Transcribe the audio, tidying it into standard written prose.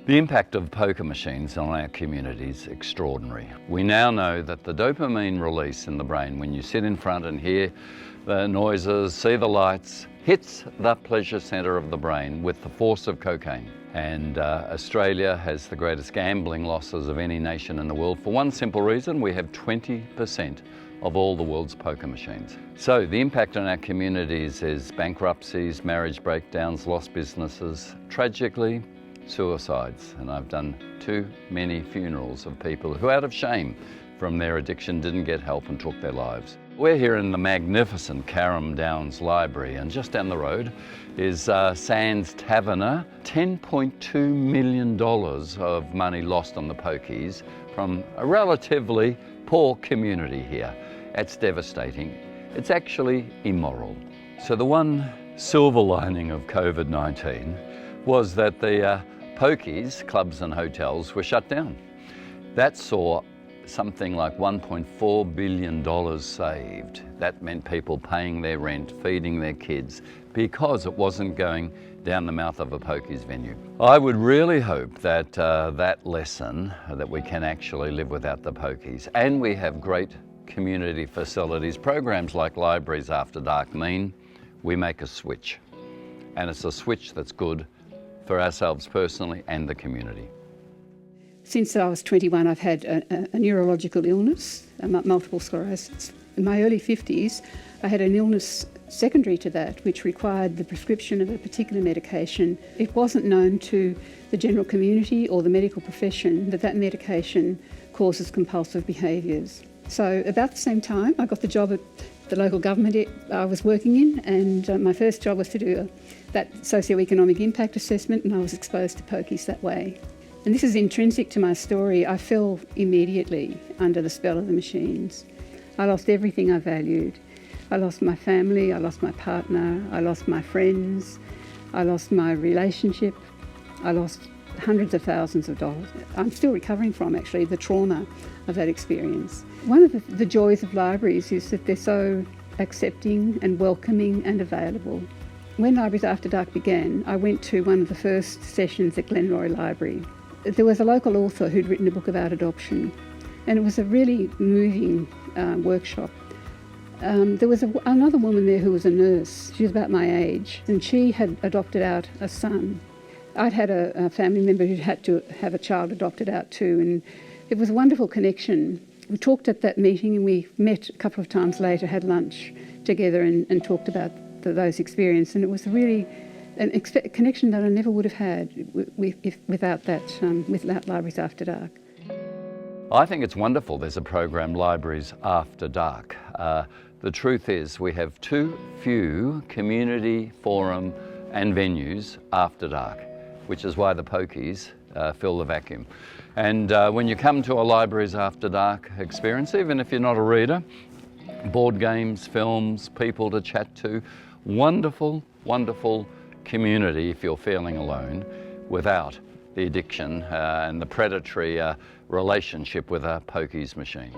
The impact of poker machines on our community is extraordinary. We now know that the dopamine release in the brain when you sit in front and hear the noises, see the lights, hits the pleasure centre of the brain with the force of cocaine. And Australia has the greatest gambling losses of any nation in the world for one simple reason: we have 20% of all the world's poker machines. So the impact on our communities is bankruptcies, marriage breakdowns, lost businesses, tragically, suicides. And I've done too many funerals of people who, out of shame from their addiction, didn't get help and took their lives. We're here in the magnificent Carrum Downs Library, and just down the road is Sands Taverner. $10.2 million of money lost on the pokies from a relatively poor community here. It's devastating. It's actually immoral. So the one silver lining of COVID-19 was that the pokies, clubs and hotels were shut down. That saw something like $1.4 billion saved. That meant people paying their rent, feeding their kids, because it wasn't going down the mouth of a pokies venue. I would really hope that that lesson, that we can actually live without the pokies, and we have great community facilities, programs like Libraries After Dark mean we make a switch. And it's a switch that's good for ourselves personally and the community. Since I was 21, I've had a neurological illness, multiple sclerosis. In my early 50s, I had an illness secondary to that, which required the prescription of a particular medication. It wasn't known to the general community or the medical profession that that medication causes compulsive behaviours. So about the same time, I got the job at the local government I was working in, and my first job was to do that socioeconomic impact assessment, and I was exposed to pokies that way. And this is intrinsic to my story. I fell immediately under the spell of the machines. I lost everything I valued. I lost my family, I lost my partner, I lost my friends, I lost my relationship, I lost hundreds of thousands of dollars. I'm still recovering from, actually, the trauma of that experience. One of the joys of libraries is that they're so accepting and welcoming and available. When Libraries After Dark began, I went to one of the first sessions at Glenroy Library. There was a local author who'd written a book about adoption, and it was a really moving workshop. There was another woman there who was a nurse. She was about my age, and she had adopted out a son. I'd had a family member who had to have a child adopted out too, and it was a wonderful connection. We talked at that meeting, and we met a couple of times later, had lunch together and talked about those experiences, and it was really a connection that I never would have had without Libraries After Dark. I think it's wonderful there's a program, Libraries After Dark. The truth is we have too few community forum and venues after dark, which is why the pokies fill the vacuum. And when you come to a Libraries After Dark experience, even if you're not a reader, board games, films, people to chat to, wonderful, wonderful community if you're feeling alone without the addiction and the predatory relationship with a pokies machine.